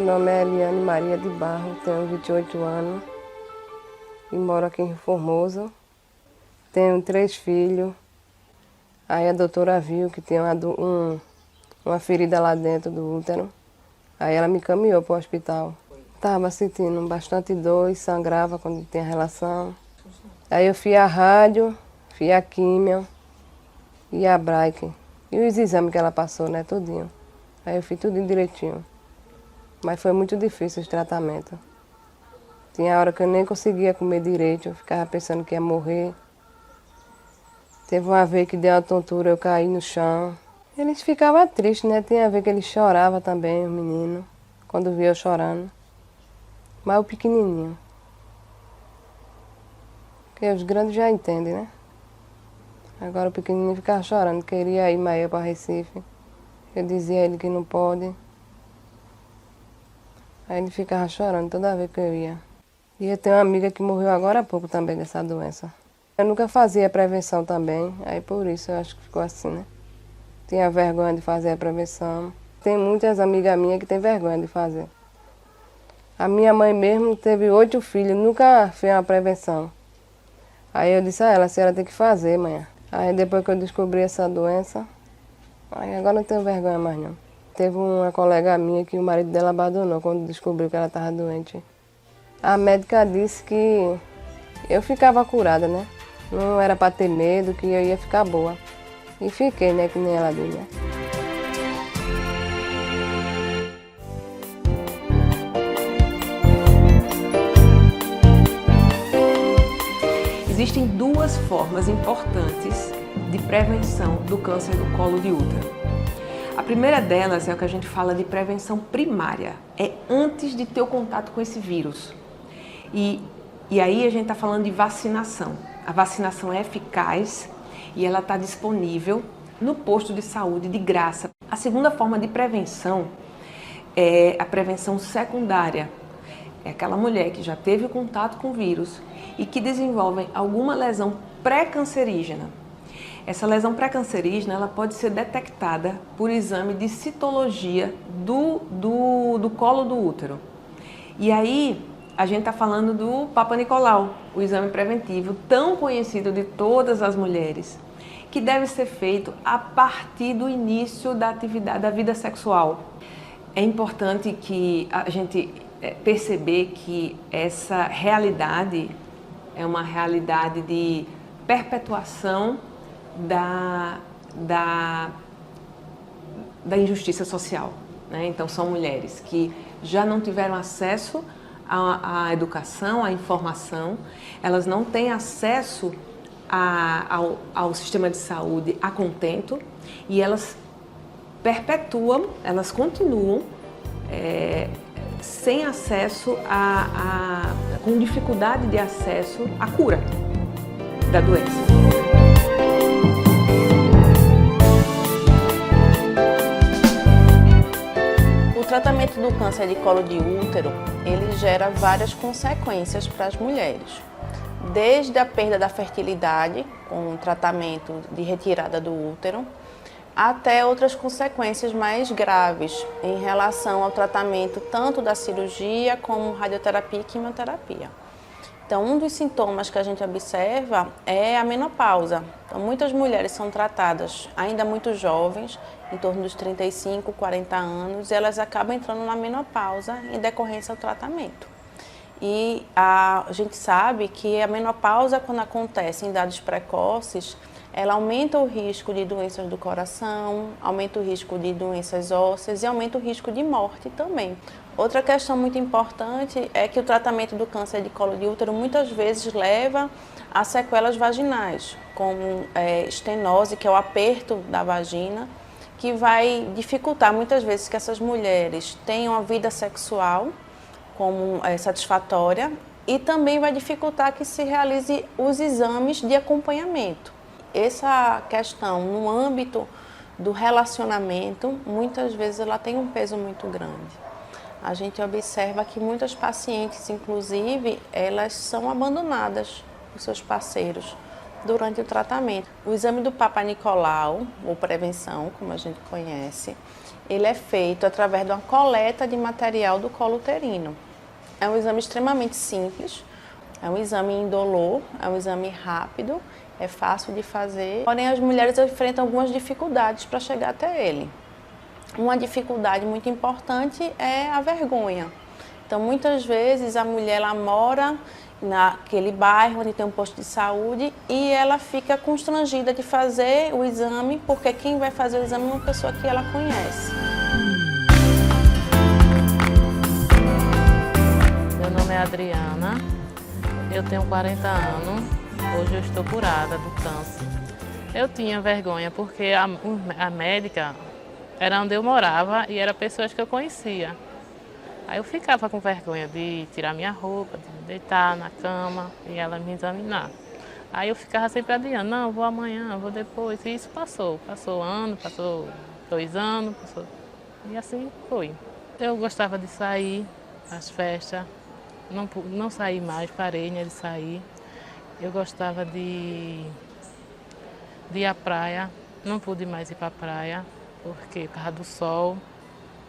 nome é Eliane Maria de Barro, tenho 28 anos e moro aqui em Rio Formoso. Tenho 3 filhos. Aí a doutora viu que tinha uma ferida lá dentro do útero. Aí ela me encaminhou para o hospital. Estava sentindo bastante dor e sangrava quando tinha relação. Aí eu fui à rádio, fui à químio e à Braique. E os exames que ela passou, né, tudinho. Aí eu fiz tudo direitinho. Mas foi muito difícil esse tratamento. Tinha hora que eu nem conseguia comer direito, eu ficava pensando que ia morrer. Teve uma vez que deu uma tontura, eu caí no chão. Eles ficavam tristes, né? Tinha a ver que eles choravam também, os meninos, quando via eu chorando. Mas o pequenininho. Porque os grandes já entendem, né? Agora o pequenininho ficava chorando, queria ir mais para Recife. Eu dizia a ele que não pode. Aí ele ficava chorando toda vez que eu ia. E eu tenho uma amiga que morreu agora há pouco também dessa doença. Eu nunca fazia prevenção também, aí por isso eu acho que ficou assim, né? Tinha vergonha de fazer a prevenção. Tem muitas amigas minhas que têm vergonha de fazer. A minha mãe mesmo teve 8 filhos, nunca fez uma prevenção. Aí eu disse a ela, a senhora tem que fazer, mãe. Aí depois que eu descobri essa doença, aí agora não tenho vergonha mais não. Teve uma colega minha que o marido dela abandonou quando descobriu que ela estava doente. A médica disse que eu ficava curada, né? Não era para ter medo, que eu ia ficar boa. E fiquei, né? Que nem ela disse, né? Existem 2 formas importantes de prevenção do câncer do colo de útero. A primeira delas é o que a gente fala de prevenção primária, é antes de ter o contato com esse vírus. E aí a gente está falando de vacinação. A vacinação é eficaz e ela está disponível no posto de saúde de graça. A segunda forma de prevenção é a prevenção secundária. É aquela mulher que já teve contato com o vírus e que desenvolve alguma lesão pré-cancerígena. Essa lesão pré-cancerígena ela pode ser detectada por exame de citologia do colo do útero. E aí a gente está falando do Papa Nicolau, o exame preventivo tão conhecido de todas as mulheres, que deve ser feito a partir do início da atividade da vida sexual. É importante que a gente perceber que essa realidade é uma realidade de perpetuação da injustiça social, né? Então são mulheres que já não tiveram acesso à educação, à informação, elas não têm acesso ao sistema de saúde a contento e elas perpetuam, elas continuam sem acesso com dificuldade de acesso à cura da doença. O tratamento do câncer de colo de útero, ele gera várias consequências para as mulheres. Desde a perda da fertilidade, com o tratamento de retirada do útero, até outras consequências mais graves em relação ao tratamento tanto da cirurgia como radioterapia e quimioterapia. Então, um dos sintomas que a gente observa é a menopausa. Então, muitas mulheres são tratadas ainda muito jovens, em torno dos 35, 40 anos, e elas acabam entrando na menopausa em decorrência do tratamento. E a gente sabe que a menopausa, quando acontece em idades precoces, ela aumenta o risco de doenças do coração, aumenta o risco de doenças ósseas e aumenta o risco de morte também. Outra questão muito importante é que o tratamento do câncer de colo de útero muitas vezes leva a sequelas vaginais, como estenose, que é o aperto da vagina, que vai dificultar muitas vezes que essas mulheres tenham a vida sexual como satisfatória e também vai dificultar que se realize os exames de acompanhamento. Essa questão no âmbito do relacionamento, muitas vezes ela tem um peso muito grande. A gente observa que muitas pacientes, inclusive, elas são abandonadas por seus parceiros, durante o tratamento. O exame do Papa Nicolau, ou prevenção, como a gente conhece, ele é feito através de uma coleta de material do colo uterino. É um exame extremamente simples, é um exame indolor, é um exame rápido, é fácil de fazer, porém as mulheres enfrentam algumas dificuldades para chegar até ele. Uma dificuldade muito importante é a vergonha. Então, muitas vezes a mulher ela mora naquele bairro onde tem um posto de saúde e ela fica constrangida de fazer o exame, porque quem vai fazer o exame é uma pessoa que ela conhece. Meu nome é Adriana, eu tenho 40 anos, hoje eu estou curada do câncer. Eu tinha vergonha porque a médica era onde eu morava e eram pessoas que eu conhecia. Aí eu ficava com vergonha de tirar minha roupa, de deitar na cama e ela me examinar. Aí eu ficava sempre adiando, não, vou amanhã, vou depois. E isso passou ano, passou 2 anos, e assim foi. Eu gostava de sair às festas, não saí mais, parei de sair. Eu gostava de ir à praia, não pude mais ir para a praia, porque por causa do sol.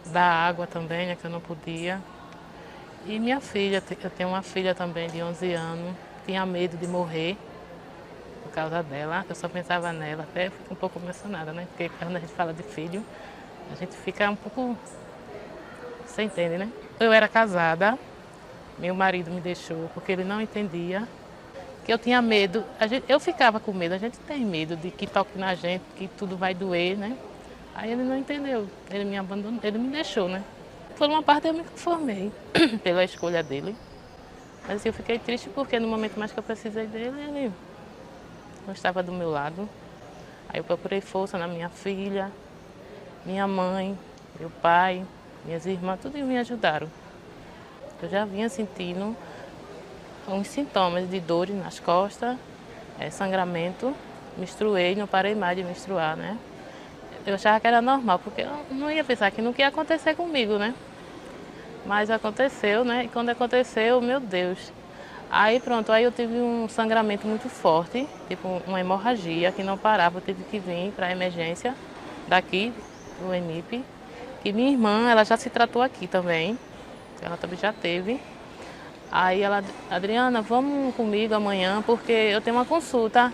Da água também, que eu não podia. E minha filha, eu tenho uma filha também de 11 anos, tinha medo de morrer por causa dela, eu só pensava nela, até fico um pouco emocionada, né? Porque quando a gente fala de filho, a gente fica um pouco, você entende, né? Eu era casada, meu marido me deixou porque ele não entendia, que eu tinha medo, eu ficava com medo, a gente tem medo de que toque na gente, que tudo vai doer, né? Aí ele não entendeu, ele me abandonou, ele me deixou, né? Por uma parte eu me conformei pela escolha dele. Mas eu fiquei triste porque no momento mais que eu precisei dele, ele não estava do meu lado. Aí eu procurei força na minha filha, minha mãe, meu pai, minhas irmãs, tudo me ajudaram. Eu já vinha sentindo uns sintomas de dor nas costas, sangramento, menstruei, não parei mais de menstruar, né? Eu achava que era normal, porque eu não ia pensar que nunca ia acontecer comigo, né? Mas aconteceu, né? E quando aconteceu, meu Deus. Aí pronto, aí eu tive um sangramento muito forte, tipo uma hemorragia que não parava, eu tive que vir para a emergência daqui, do ENIP. E minha irmã, ela já se tratou aqui também, ela também já teve. Aí ela, Adriana, vamos comigo amanhã, porque eu tenho uma consulta.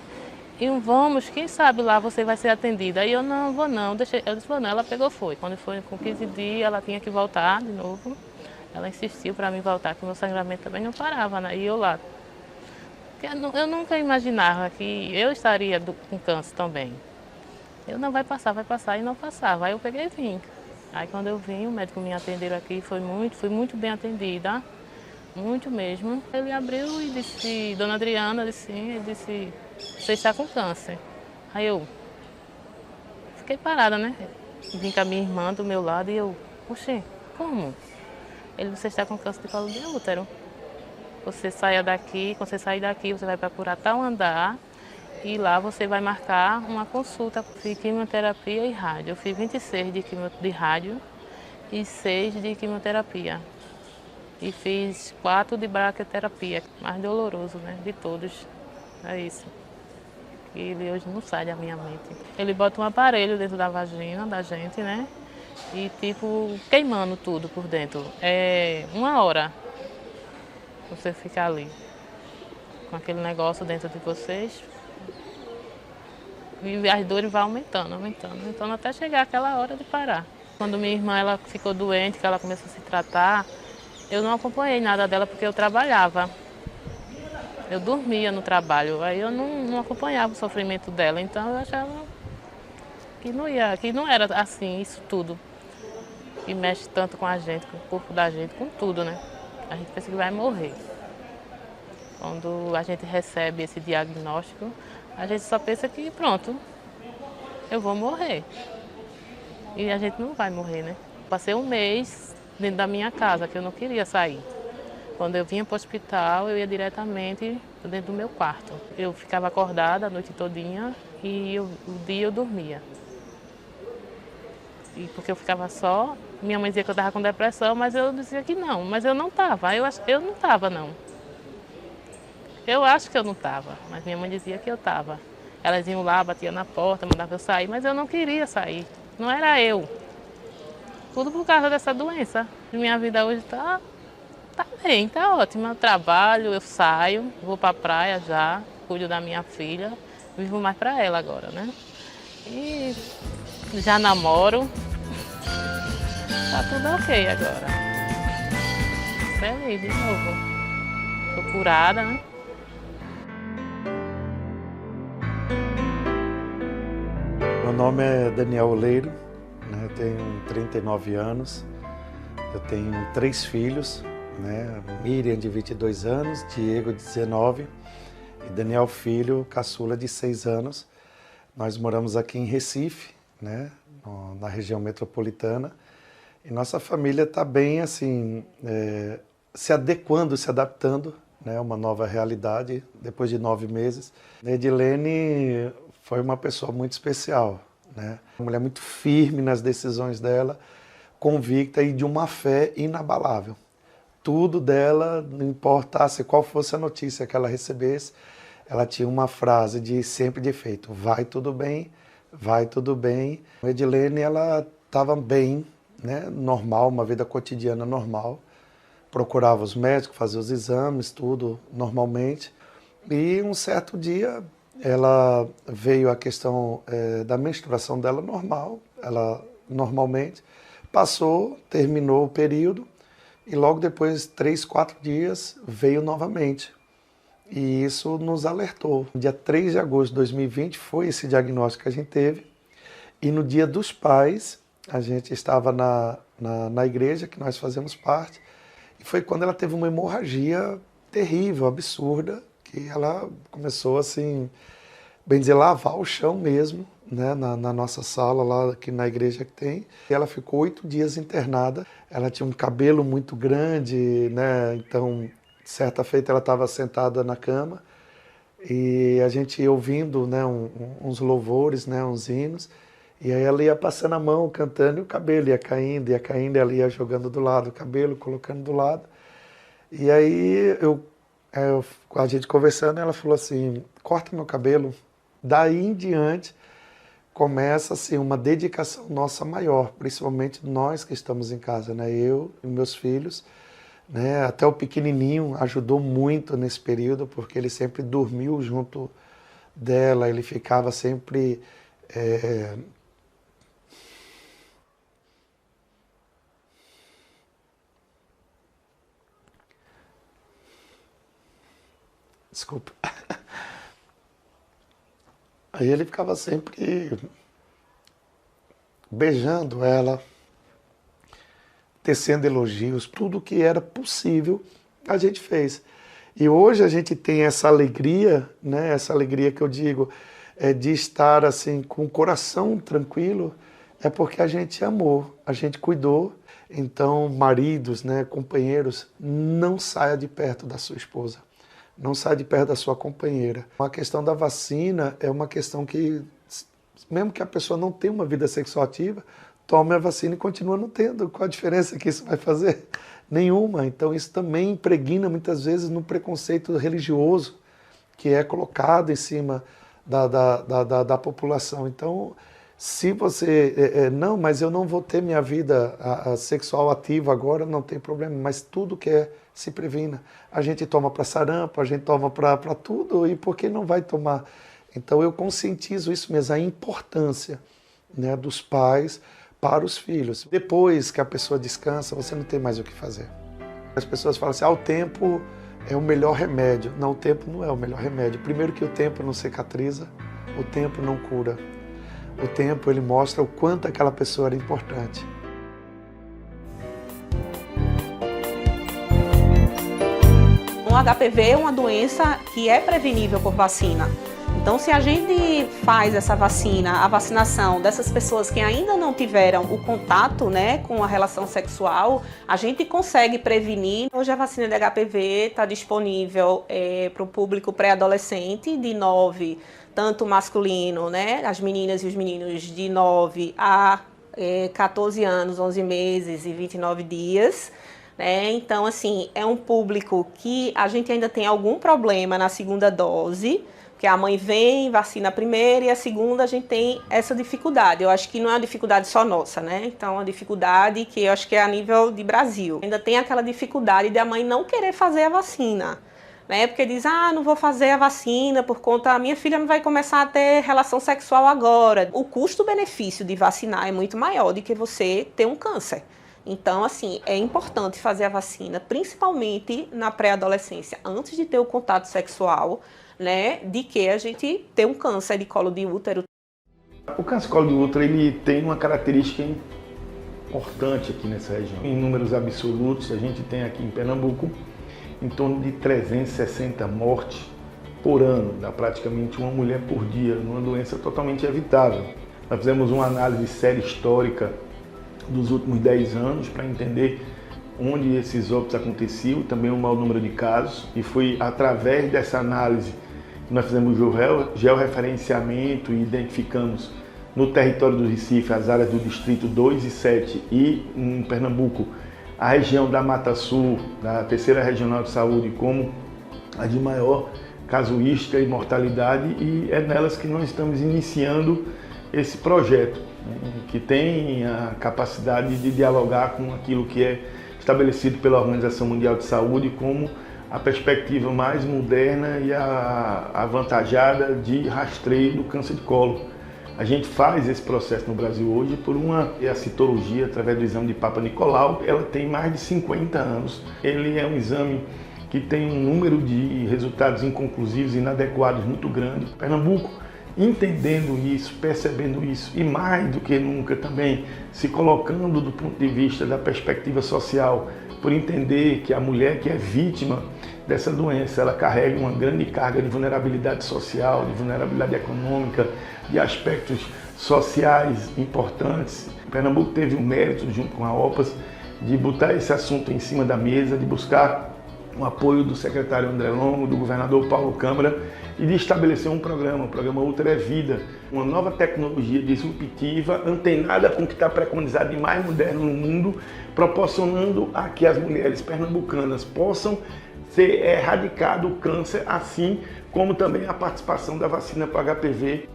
E vamos, quem sabe lá você vai ser atendida. Aí eu não vou não, eu disse, vou não, ela pegou foi. Quando foi com 15 dias, ela tinha que voltar de novo. Ela insistiu para mim voltar, que o meu sangramento também não parava, né? E eu lá. Eu nunca imaginava que eu estaria com câncer também. Eu não vai passar, e não passava. Aí eu peguei e vim. Aí quando eu vim, o médico me atendeu aqui, fui muito bem atendida. Muito mesmo. Ele abriu e disse, dona Adriana, disse sim, ele disse, você está com câncer. Aí eu fiquei parada, né? Vim com a minha irmã do meu lado e eu, oxê, como? Ele disse, você está com câncer de colo de útero. Você saia daqui, quando você sair daqui, você vai procurar tal andar e lá você vai marcar uma consulta de quimioterapia e rádio. Eu fiz 26 de rádio e 6 de quimioterapia. E fiz 4 de braquioterapia, mais doloroso, né, de todos. É isso. E ele hoje não sai da minha mente. Ele bota um aparelho dentro da vagina da gente, né? E tipo, queimando tudo por dentro. É 1 hora você ficar ali. Com aquele negócio dentro de vocês. E as dores vão aumentando até chegar aquela hora de parar. Quando minha irmã ela ficou doente, que ela começou a se tratar, eu não acompanhei nada dela porque eu trabalhava. Eu dormia no trabalho, aí eu não acompanhava o sofrimento dela, então eu achava que não era assim, isso tudo. Que mexe tanto com a gente, com o corpo da gente, com tudo, né? A gente pensa que vai morrer. Quando a gente recebe esse diagnóstico, a gente só pensa que pronto, eu vou morrer. E a gente não vai morrer, né? Passei 1 mês dentro da minha casa, que eu não queria sair. Quando eu vinha para o hospital, eu ia diretamente dentro do meu quarto. Eu ficava acordada a noite todinha e o dia eu dormia. E porque eu ficava só, minha mãe dizia que eu estava com depressão, mas eu dizia que não. Mas eu não estava, eu não estava não. Eu acho que eu não estava, mas minha mãe dizia que eu estava. Elas iam lá, batiam na porta, mandavam eu sair, mas eu não queria sair. Não era eu. Tudo por causa dessa doença. Minha vida hoje tá bem, tá ótima. Eu trabalho, eu saio, vou pra praia já, cuido da minha filha, vivo mais pra ela agora, né? E já namoro. Tá tudo ok agora. Feliz de novo. Tô curada, né? Meu nome é Daniel Oleiro, né? Eu tenho 39 anos, eu tenho 3 filhos, né? Miriam de 22 anos, Diego de 19 e Daniel filho, caçula de 6 anos. Nós moramos aqui em Recife, né? Na região metropolitana, e nossa família está bem assim, se adequando, se adaptando, né? Uma nova realidade depois de 9 meses. Edilene foi uma pessoa muito especial, né? Uma mulher muito firme nas decisões dela, convicta e de uma fé inabalável. Tudo dela, não importasse qual fosse a notícia que ela recebesse, ela tinha uma frase sempre de efeito: vai tudo bem, vai tudo bem. A Edilene, ela estava bem, né? Normal, uma vida cotidiana normal. Procurava os médicos, fazia os exames, tudo normalmente. E um certo dia ela veio a questão da menstruação dela normal, ela normalmente passou, terminou o período e logo depois, 3, 4 dias, veio novamente. E isso nos alertou. No dia 3 de agosto de 2020 foi esse diagnóstico que a gente teve. E no Dia dos Pais, a gente estava na igreja que nós fazemos parte, e foi quando ela teve uma hemorragia terrível, absurda, que ela começou assim, bem dizer, lavar o chão mesmo, né, na nossa sala lá aqui na igreja que tem. E ela ficou 8 dias internada. Ela tinha um cabelo muito grande, né, então certa feita ela estava sentada na cama e a gente ia ouvindo, né, uns louvores, né, uns hinos, e aí ela ia passando a mão, cantando, e o cabelo ia caindo, e ela ia jogando do lado o cabelo, colocando do lado. E aí a gente conversando, ela falou assim: corta meu cabelo. Daí em diante começa assim uma dedicação nossa maior, principalmente nós que estamos em casa, né? Eu e meus filhos, né? Até o pequenininho ajudou muito nesse período, porque ele sempre dormiu junto dela, ele ficava sempre Desculpa. Aí ele ficava sempre beijando ela, tecendo elogios, tudo que era possível a gente fez. E hoje a gente tem essa alegria, né? Essa alegria que eu digo, de estar assim com o coração tranquilo, é porque a gente amou, a gente cuidou. Então, maridos, né, companheiros, não saia de perto da sua esposa. Não saia de perto da sua companheira. A questão da vacina é uma questão que, mesmo que a pessoa não tenha uma vida sexual ativa, tome a vacina e continua não tendo. Qual a diferença que isso vai fazer? Nenhuma. Então isso também impregna muitas vezes no preconceito religioso que é colocado em cima da população. Então, se você... não, mas eu não vou ter minha vida sexual ativa agora, não tem problema, mas tudo que se previna. A gente toma para sarampo, a gente toma para tudo, e por que não vai tomar? Então eu conscientizo isso mesmo, a importância, né, dos pais para os filhos. Depois que a pessoa descansa, você não tem mais o que fazer. As pessoas falam assim: o tempo é o melhor remédio. Não, o tempo não é o melhor remédio. Primeiro que o tempo não cicatriza, o tempo não cura. O tempo, ele mostra o quanto aquela pessoa era importante. O HPV é uma doença que é prevenível por vacina. Então, se a gente faz essa vacina, a vacinação dessas pessoas que ainda não tiveram o contato, né, com a relação sexual, a gente consegue prevenir. Hoje a vacina de HPV está disponível para o público pré-adolescente de 9, tanto masculino, né, as meninas e os meninos de 9 a 14 anos, 11 meses e 29 dias. né? Então, assim, é um público que a gente ainda tem algum problema na segunda dose, que a mãe vem, vacina a primeira e a segunda a gente tem essa dificuldade. Eu acho que não é uma dificuldade só nossa, né? Então, é uma dificuldade que eu acho que é a nível de Brasil. Ainda tem aquela dificuldade da mãe não querer fazer a vacina, né? Porque diz, não vou fazer a vacina por conta, a minha filha não vai começar a ter relação sexual agora. O custo-benefício de vacinar é muito maior do que você ter um câncer. Então, assim, é importante fazer a vacina, principalmente na pré-adolescência, antes de ter o contato sexual, né, de que a gente tem um câncer de colo de útero. O câncer de colo de útero, ele tem uma característica importante aqui nessa região. Em números absolutos, a gente tem aqui em Pernambuco em torno de 360 mortes por ano, dá praticamente uma mulher por dia, numa doença totalmente evitável. Nós fizemos uma análise séria histórica dos últimos 10 anos para entender onde esses óbitos aconteciam, também o maior número de casos, e foi através dessa análise que nós fizemos o georreferenciamento e identificamos no território do Recife as áreas do distrito 2 e 7 e em Pernambuco a região da Mata Sul, da terceira regional de saúde, como a de maior casuística e mortalidade, e é nelas que nós estamos iniciando esse projeto, que tem a capacidade de dialogar com aquilo que é estabelecido pela Organização Mundial de Saúde como a perspectiva mais moderna e a avantajada de rastreio do câncer de colo. A gente faz esse processo no Brasil hoje por a citologia através do exame de Papa Nicolau. Ela tem mais de 50 anos. Ele é um exame que tem um número de resultados inconclusivos e inadequados muito grande. Pernambuco, entendendo isso, percebendo isso e mais do que nunca também se colocando do ponto de vista da perspectiva social, por entender que a mulher que é vítima dessa doença, ela carrega uma grande carga de vulnerabilidade social, de vulnerabilidade econômica, de aspectos sociais importantes. Pernambuco teve o mérito, junto com a OPAS, de botar esse assunto em cima da mesa, de buscar o apoio do secretário André Longo, do governador Paulo Câmara, e de estabelecer um programa, o programa Útero é Vida, uma nova tecnologia disruptiva, antenada com o que está preconizado de mais moderno no mundo, proporcionando a que as mulheres pernambucanas possam ser erradicado o câncer, assim como também a participação da vacina para HPV.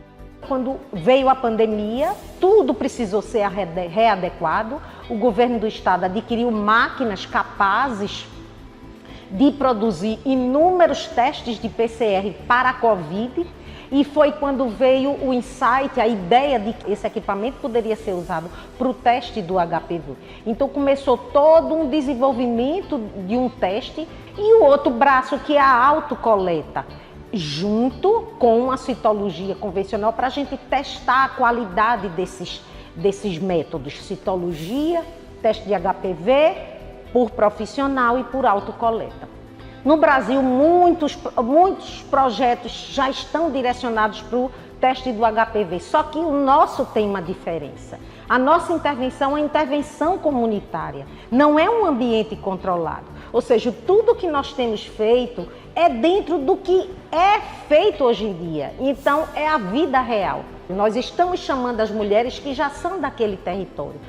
Quando veio a pandemia, tudo precisou ser readequado. O governo do estado adquiriu máquinas capazes de produzir inúmeros testes de PCR para a Covid, e foi quando veio o insight, a ideia de que esse equipamento poderia ser usado para o teste do HPV. Então começou todo um desenvolvimento de um teste, e o outro braço, que é a autocoleta, junto com a citologia convencional, para a gente testar a qualidade desses métodos, citologia, teste de HPV, por profissional e por autocoleta. No Brasil, muitos projetos já estão direcionados para o teste do HPV, só que o nosso tem uma diferença. A nossa intervenção é intervenção comunitária, não é um ambiente controlado. Ou seja, tudo que nós temos feito é dentro do que é feito hoje em dia. Então, é a vida real. Nós estamos chamando as mulheres que já são daquele território.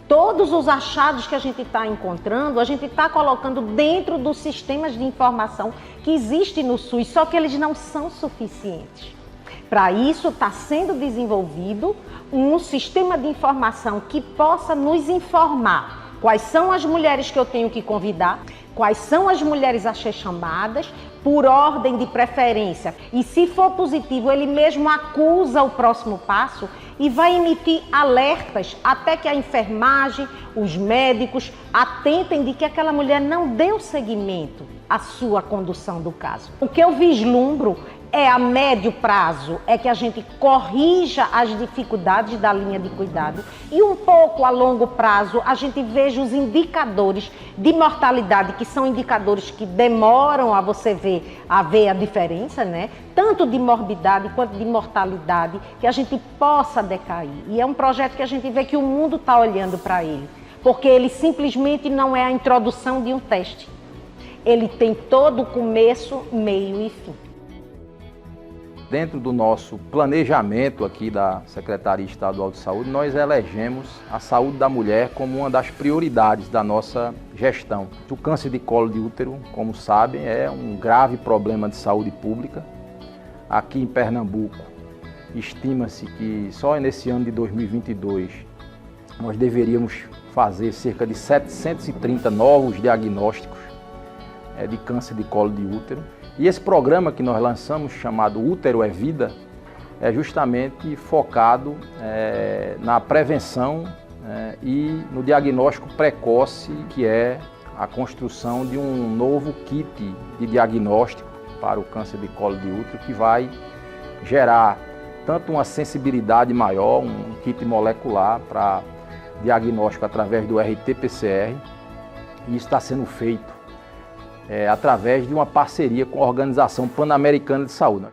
Todos os achados que a gente está encontrando, a gente está colocando dentro dos sistemas de informação que existem no SUS, só que eles não são suficientes. Para isso, está sendo desenvolvido um sistema de informação que possa nos informar quais são as mulheres que eu tenho que convidar, quais são as mulheres a ser chamadas, por ordem de preferência. E se for positivo, ele mesmo acusa o próximo passo e vai emitir alertas até que a enfermagem, os médicos atentem de que aquela mulher não deu seguimento à sua condução do caso. O que eu vislumbro é a médio prazo, é que a gente corrija as dificuldades da linha de cuidado, e um pouco a longo prazo a gente veja os indicadores de mortalidade, que são indicadores que demoram a você ver a diferença, né? Tanto de morbidade quanto de mortalidade, que a gente possa decair. E é um projeto que a gente vê que o mundo está olhando para ele, porque ele simplesmente não é a introdução de um teste. Ele tem todo o começo, meio e fim. Dentro do nosso planejamento aqui da Secretaria Estadual de Saúde, nós elegemos a saúde da mulher como uma das prioridades da nossa gestão. O câncer de colo de útero, como sabem, é um grave problema de saúde pública. Aqui em Pernambuco, estima-se que só nesse ano de 2022 nós deveríamos fazer cerca de 730 novos diagnósticos de câncer de colo de útero. E esse programa que nós lançamos, chamado Útero é Vida, é justamente focado na prevenção e no diagnóstico precoce, que é a construção de um novo kit de diagnóstico para o câncer de colo de útero, que vai gerar tanto uma sensibilidade maior, um kit molecular para diagnóstico através do RT-PCR, e isso está sendo feito através de uma parceria com a Organização Pan-Americana de Saúde.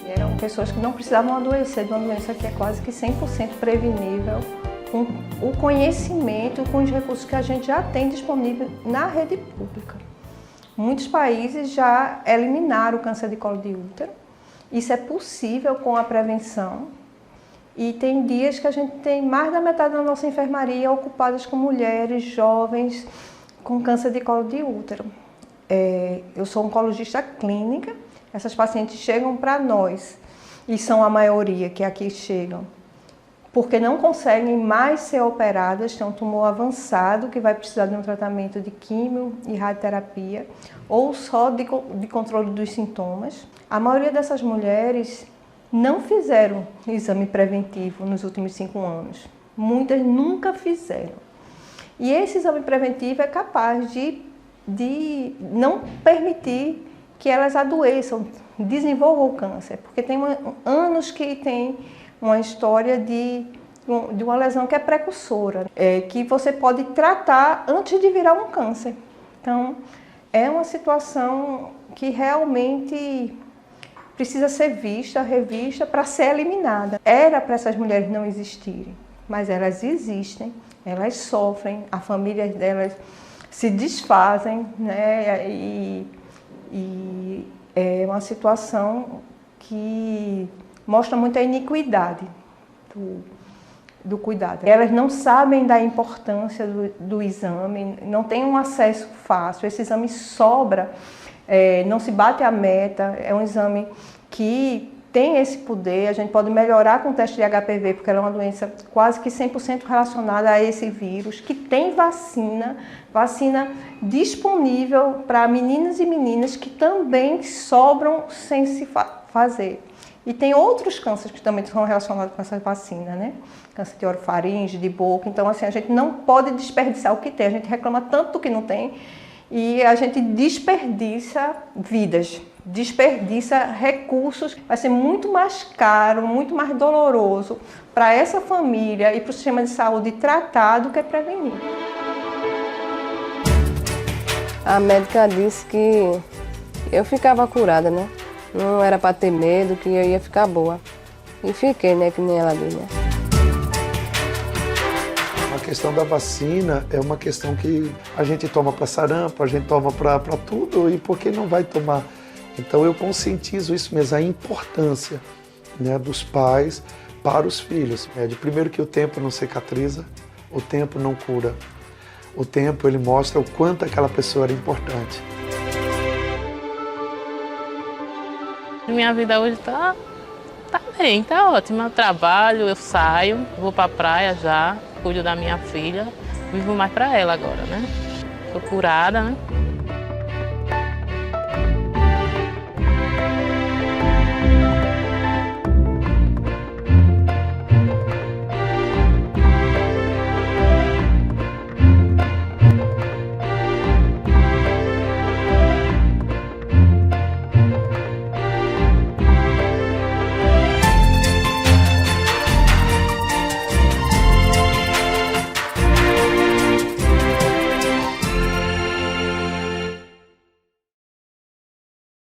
Eram pessoas que não precisavam adoecer de uma doença que é quase que 100% prevenível, com o conhecimento, com os recursos que a gente já tem disponível na rede pública. Muitos países já eliminaram o câncer de colo de útero. Isso é possível com a prevenção. E tem dias que a gente tem mais da metade da nossa enfermaria ocupadas com mulheres jovens com câncer de colo de útero. Eu sou oncologista clínica, essas pacientes chegam para nós, e são a maioria que aqui chegam, porque não conseguem mais ser operadas, tem um tumor avançado que vai precisar de um tratamento de quimio e radioterapia, ou só de controle dos sintomas. A maioria dessas mulheres não fizeram exame preventivo nos últimos 5 anos. Muitas nunca fizeram. E esse exame preventivo é capaz de não permitir que elas adoeçam, desenvolvam o câncer. Porque tem anos que tem uma história de uma lesão que é precursora, que você pode tratar antes de virar um câncer. Então, é uma situação que realmente precisa ser vista, revista, para ser eliminada. Era para essas mulheres não existirem, mas elas existem, elas sofrem, as famílias delas se desfazem, né? E é uma situação que mostra muita iniquidade do cuidado. Elas não sabem da importância do exame, não têm um acesso fácil, esse exame sobra. Não se bate a meta, é um exame que tem esse poder, a gente pode melhorar com o teste de HPV, porque ela é uma doença quase que 100% relacionada a esse vírus, que tem vacina disponível para meninos e meninas que também sobram sem se fazer. E tem outros cânceres que também são relacionados com essa vacina, né? Câncer de orofaringe, de boca, então assim, a gente não pode desperdiçar o que tem, a gente reclama tanto do que não tem, e a gente desperdiça vidas, desperdiça recursos. Vai ser muito mais caro, muito mais doloroso para essa família e para o sistema de saúde tratar do que prevenir. A médica disse que eu ficava curada, né? Não era para ter medo, que eu ia ficar boa. E fiquei, né? Que nem ela disse, né? A questão da vacina é uma questão que a gente toma para sarampo, a gente toma para tudo, e por que não vai tomar? Então eu conscientizo isso mesmo, a importância, né, dos pais para os filhos. De primeiro que o tempo não cicatriza, o tempo não cura. O tempo ele mostra o quanto aquela pessoa era importante. Minha vida hoje tá bem, tá ótima. Eu trabalho, eu saio, vou pra praia já, cuido da minha filha, vivo mais pra ela agora, né? Tô curada, né?